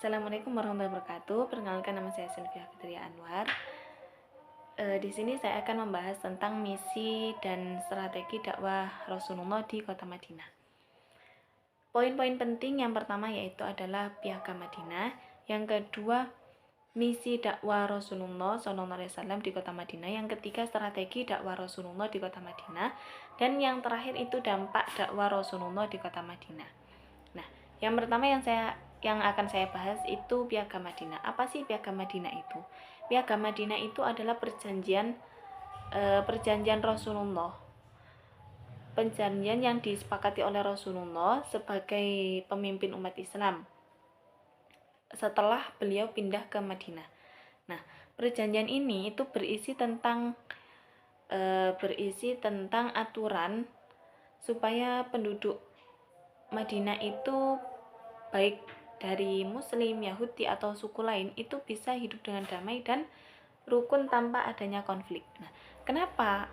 Assalamualaikum warahmatullahi wabarakatuh. Perkenalkan, nama saya Sylvia Fitria Anwar. Di sini saya akan membahas tentang misi dan strategi dakwah Rasulullah di Kota Madinah. Poin-poin penting yang pertama yaitu adalah Piagam Madinah. Yang kedua, misi dakwah Rasulullah SAW di Kota Madinah. Yang ketiga, strategi dakwah Rasulullah di Kota Madinah. Dan yang terakhir itu dampak dakwah Rasulullah di Kota Madinah. Nah, yang pertama yang akan saya bahas itu Piagam Madinah. Apa sih Piagam Madinah itu? Piagam Madinah itu adalah perjanjian Rasulullah. Perjanjian yang disepakati oleh Rasulullah sebagai pemimpin umat Islam setelah beliau pindah ke Madinah. Nah, perjanjian ini itu berisi tentang aturan supaya penduduk Madinah itu baik dari Muslim, Yahudi, atau suku lain itu bisa hidup dengan damai dan rukun tanpa adanya konflik. Nah, kenapa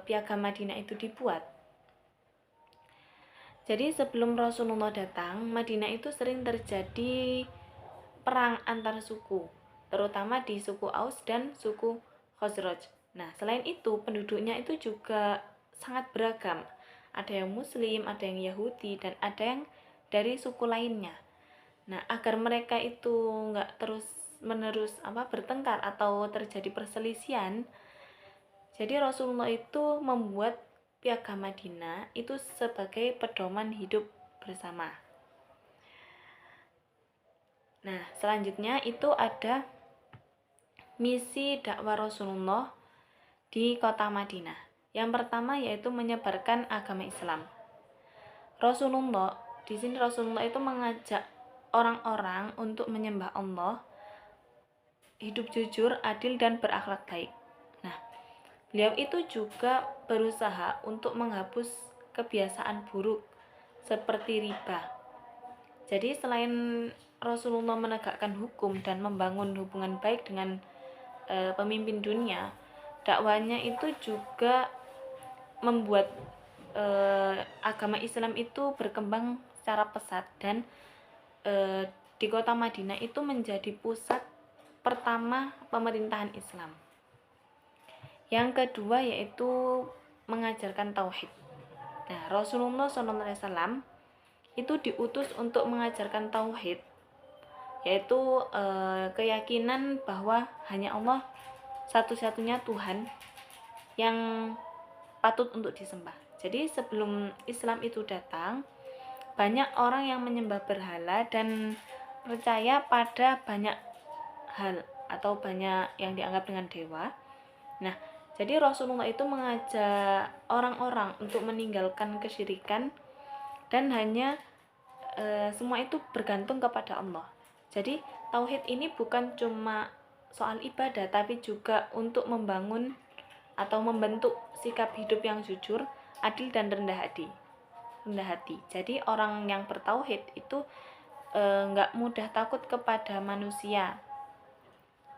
Piagam Madinah itu dibuat? Jadi sebelum Rasulullah datang, Madinah itu sering terjadi perang antar suku, terutama di suku Aus dan suku Khazraj. Nah, selain itu penduduknya itu juga sangat beragam. Ada yang Muslim, ada yang Yahudi, dan ada yang dari suku lainnya. Nah, agar mereka itu nggak terus-menerus bertengkar atau terjadi perselisihan, jadi Rasulullah itu membuat Piagam Madinah itu sebagai pedoman hidup bersama. Nah, selanjutnya itu ada misi dakwah Rasulullah di Kota Madinah. Yang pertama yaitu menyebarkan agama Islam. Di sini Rasulullah itu mengajak orang-orang untuk menyembah Allah, hidup jujur, adil, dan berakhlak baik. Nah, beliau itu juga berusaha untuk menghapus kebiasaan buruk seperti riba. Jadi selain Rasulullah menegakkan hukum dan membangun hubungan baik dengan pemimpin dunia, dakwahnya itu juga membuat agama Islam itu berkembang secara pesat dan di Kota Madinah itu menjadi pusat pertama pemerintahan Islam. Yang kedua yaitu mengajarkan tauhid. Nah, Rasulullah SAW itu diutus untuk mengajarkan tauhid, yaitu keyakinan bahwa hanya Allah satu-satunya Tuhan yang patut untuk disembah. Jadi sebelum Islam itu datang, banyak orang yang menyembah berhala dan percaya pada banyak hal atau banyak yang dianggap dengan dewa. Nah, jadi Rasulullah itu mengajak orang-orang untuk meninggalkan kesyirikan dan hanya semua itu bergantung kepada Allah. Jadi tauhid ini bukan cuma soal ibadah, tapi juga untuk membangun atau membentuk sikap hidup yang jujur, adil, dan rendah hati. Jadi orang yang bertauhid itu nggak mudah takut kepada manusia,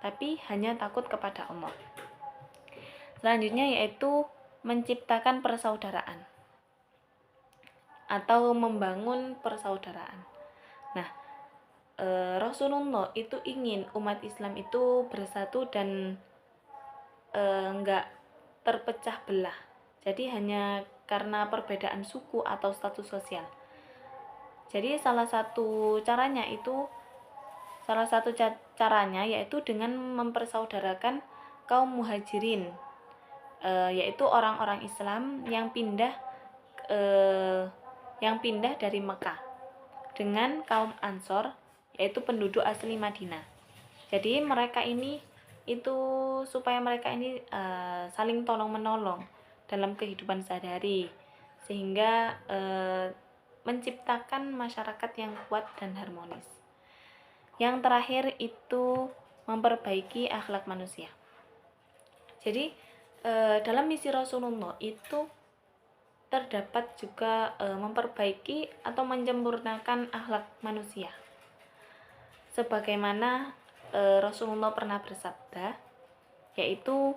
tapi hanya takut kepada Allah. Selanjutnya yaitu menciptakan persaudaraan atau membangun persaudaraan. Nah, Rasulullah itu ingin umat Islam itu bersatu dan nggak terpecah belah. Jadi hanya karena perbedaan suku atau status sosial. Jadi salah satu caranya yaitu dengan mempersaudarakan kaum muhajirin, yaitu orang-orang Islam yang pindah dari Mekah, dengan kaum Ansor, yaitu penduduk asli Madinah. Jadi supaya mereka ini saling tolong menolong dalam kehidupan sehari-hari, sehingga menciptakan masyarakat yang kuat dan harmonis. Yang terakhir itu memperbaiki akhlak manusia. Jadi dalam misi Rasulullah itu terdapat juga memperbaiki atau menyempurnakan akhlak manusia. Sebagaimana Rasulullah pernah bersabda, yaitu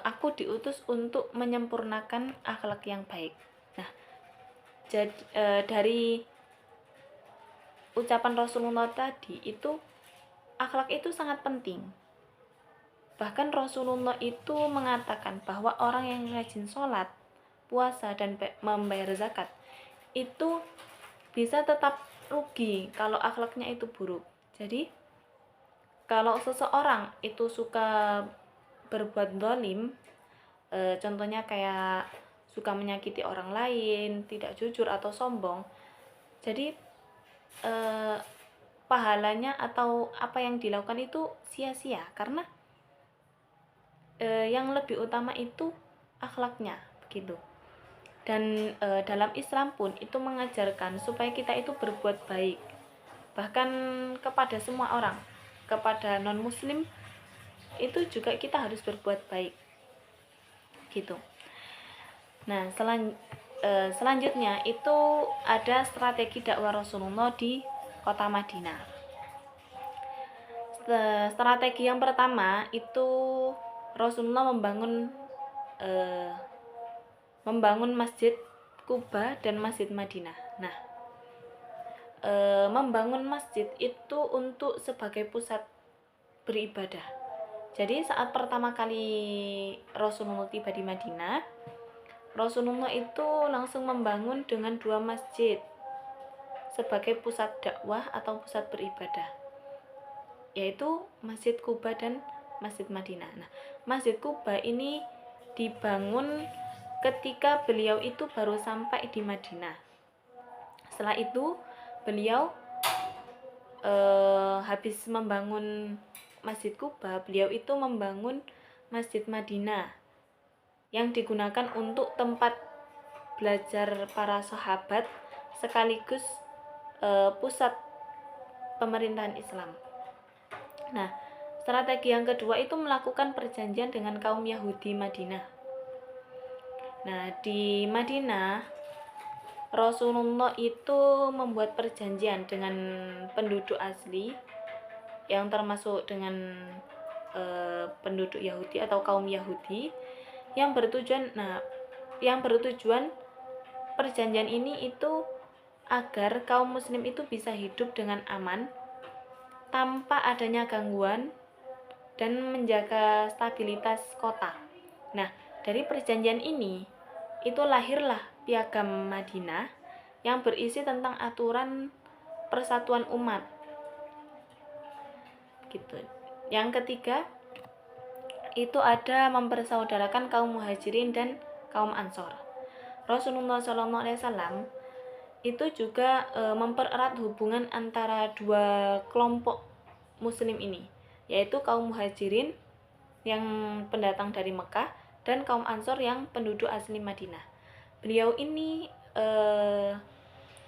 aku diutus untuk menyempurnakan akhlak yang baik. Nah, dari ucapan Rasulullah tadi itu akhlak itu sangat penting. Bahkan Rasulullah itu mengatakan bahwa orang yang rajin sholat, puasa, dan membayar zakat itu bisa tetap rugi kalau akhlaknya itu buruk. Jadi kalau seseorang itu suka berbuat zalim, contohnya kayak suka menyakiti orang lain, tidak jujur atau sombong, jadi pahalanya atau apa yang dilakukan itu sia-sia, karena yang lebih utama itu akhlaknya begitu. Dan dalam Islam pun itu mengajarkan supaya kita itu berbuat baik, bahkan kepada semua orang, kepada non muslim itu juga kita harus berbuat baik gitu. Nah, selanjutnya itu ada strategi dakwah Rasulullah di kota Madinah. Strategi yang pertama itu Rasulullah membangun Masjid Kuba dan Masjid Madinah. Nah, membangun masjid itu untuk sebagai pusat beribadah. Jadi saat pertama kali Rasulullah tiba di Madinah, Rasulullah itu langsung membangun dengan 2 masjid sebagai pusat dakwah atau pusat beribadah, yaitu Masjid Kuba dan Masjid Madinah. Nah, Masjid Kuba ini dibangun ketika beliau itu baru sampai di Madinah. Setelah itu beliau habis membangun Masjid Kuba, beliau itu membangun Masjid Madinah yang digunakan untuk tempat belajar para sahabat sekaligus pusat pemerintahan Islam. Nah, strategi yang kedua itu melakukan perjanjian dengan kaum Yahudi Madinah. Nah, di Madinah Rasulullah itu membuat perjanjian dengan penduduk asli yang termasuk dengan penduduk Yahudi atau kaum Yahudi yang bertujuan perjanjian ini itu agar kaum muslim itu bisa hidup dengan aman tanpa adanya gangguan dan menjaga stabilitas kota. Nah, dari perjanjian ini itu lahirlah Piagam Madinah yang berisi tentang aturan persatuan umat gitu. Yang ketiga itu ada mempersaudarakan kaum Muhajirin dan kaum Ansor. Rasulullah SAW itu juga mempererat hubungan antara 2 kelompok muslim ini, yaitu kaum Muhajirin yang pendatang dari Mekah dan kaum Ansor yang penduduk asli Madinah. Beliau ini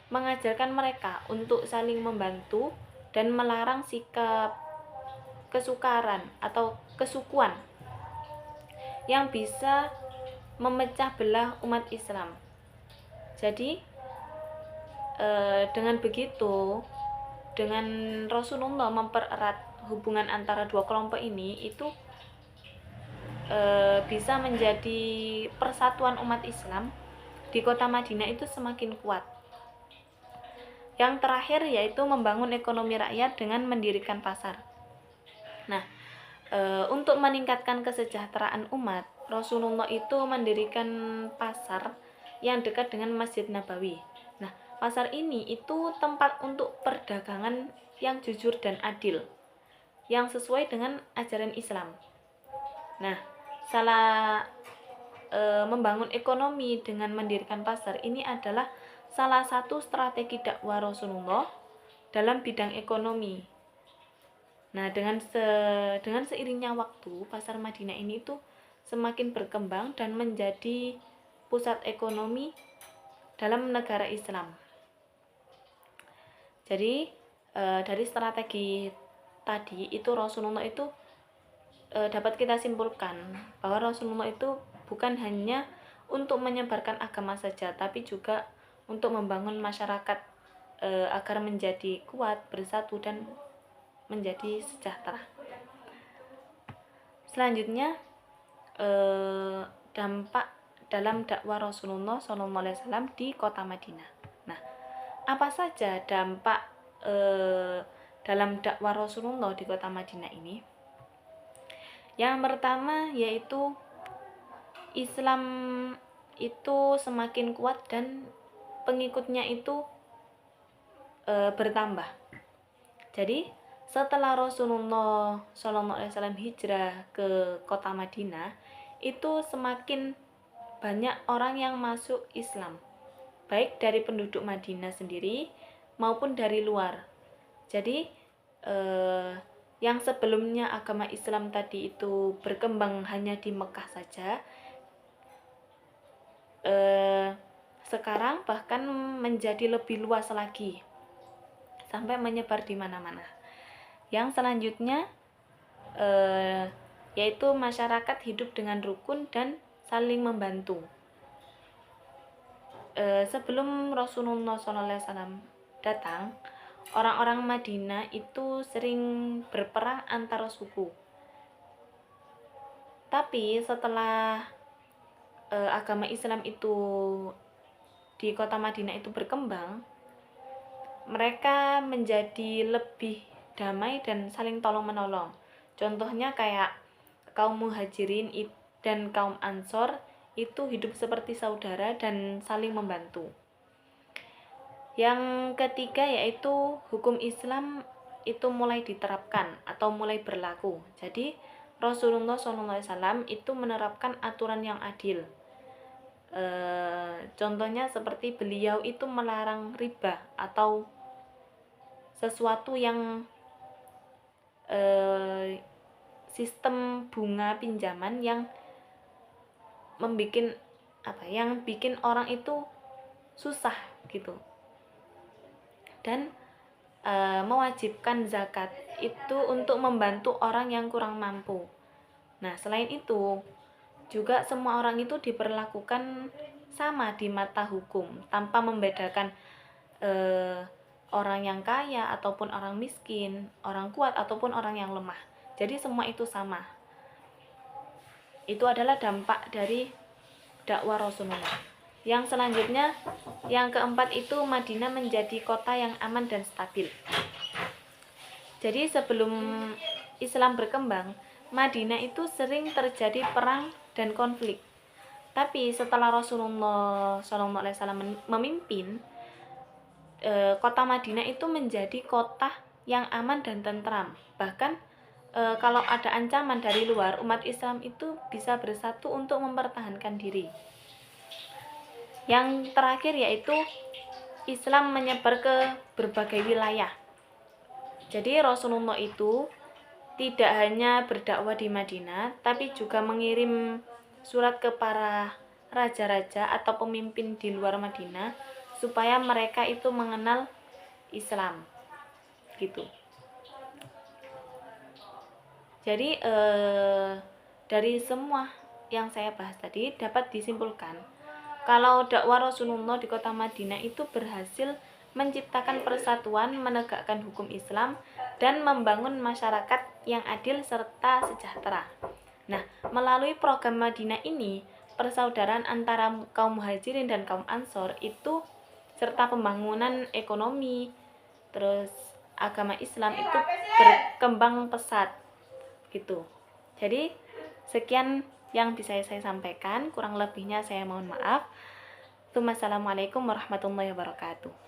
mengajarkan mereka untuk saling membantu dan melarang sikap kesukaran atau kesukuan yang bisa memecah belah umat Islam. Jadi dengan begitu, dengan Rasulullah mempererat hubungan antara 2 kelompok ini, itu bisa menjadi persatuan umat Islam di kota Madinah itu semakin kuat. Yang terakhir yaitu membangun ekonomi rakyat dengan mendirikan pasar. Nah, untuk meningkatkan kesejahteraan umat, Rasulullah itu mendirikan pasar yang dekat dengan Masjid Nabawi. Nah, pasar ini itu tempat untuk perdagangan yang jujur dan adil, yang sesuai dengan ajaran Islam. Nah, membangun ekonomi dengan mendirikan pasar ini adalah salah satu strategi dakwah Rasulullah dalam bidang ekonomi. Nah, dengan seiringnya waktu, pasar Madinah ini tuh semakin berkembang dan menjadi pusat ekonomi dalam negara Islam. Jadi dari strategi tadi itu Rasulullah itu dapat kita simpulkan bahwa Rasulullah itu bukan hanya untuk menyebarkan agama saja, tapi juga untuk membangun masyarakat agar menjadi kuat, bersatu, dan menjadi sejahtera. Selanjutnya dampak dalam dakwah Rasulullah SAW di kota Madinah. Nah, apa saja dampak dalam dakwah Rasulullah di kota Madinah ini. Yang pertama yaitu Islam itu semakin kuat dan pengikutnya itu bertambah. Jadi setelah Rasulullah SAW hijrah ke kota Madinah, itu semakin banyak orang yang masuk Islam, baik dari penduduk Madinah sendiri maupun dari luar. Jadi yang sebelumnya agama Islam tadi itu berkembang hanya di Mekah saja, sekarang bahkan menjadi lebih luas lagi sampai menyebar di mana-mana. Yang selanjutnya yaitu masyarakat hidup dengan rukun dan saling membantu. Sebelum Rasulullah SAW datang, orang-orang Madinah itu sering berperang antar suku. Tapi setelah agama Islam itu di kota Madinah itu berkembang, mereka menjadi lebih damai dan saling tolong-menolong. Contohnya kayak kaum Muhajirin dan kaum Ansor itu hidup seperti saudara dan saling membantu. Yang ketiga yaitu hukum Islam itu mulai diterapkan atau mulai berlaku. Jadi Rasulullah SAW itu menerapkan aturan yang adil. Contohnya seperti beliau itu melarang riba atau sesuatu yang sistem bunga pinjaman yang bikin orang itu susah gitu, dan mewajibkan zakat itu untuk membantu orang yang kurang mampu. Nah, selain itu juga semua orang itu diperlakukan sama di mata hukum tanpa membedakan orang yang kaya ataupun orang miskin, orang kuat ataupun orang yang lemah. Jadi semua itu sama. Itu adalah dampak dari dakwah Rasulullah. Yang selanjutnya, yang keempat itu Madinah menjadi kota yang aman dan stabil. Jadi sebelum Islam berkembang, Madinah itu sering terjadi perang dan konflik. Tapi setelah Rasulullah SAW memimpin, kota Madinah itu menjadi kota yang aman dan tentram. Bahkan kalau ada ancaman dari luar, umat Islam itu bisa bersatu untuk mempertahankan diri. Yang terakhir yaitu Islam menyebar ke berbagai wilayah. Jadi Rasulullah itu tidak hanya berdakwah di Madinah, tapi juga mengirim surat ke para raja-raja atau pemimpin di luar Madinah supaya mereka itu mengenal Islam gitu. Jadi dari semua yang saya bahas tadi dapat disimpulkan kalau dakwah Rasulullah di kota Madinah itu berhasil menciptakan persatuan, menegakkan hukum Islam, dan membangun masyarakat yang adil serta sejahtera. Nah, melalui program Madinah ini, persaudaraan antara kaum Muhajirin dan kaum Ansor itu serta pembangunan ekonomi, terus agama Islam itu berkembang pesat gitu. Jadi sekian yang bisa saya sampaikan, kurang lebihnya saya mohon maaf. Assalamualaikum warahmatullahi wabarakatuh.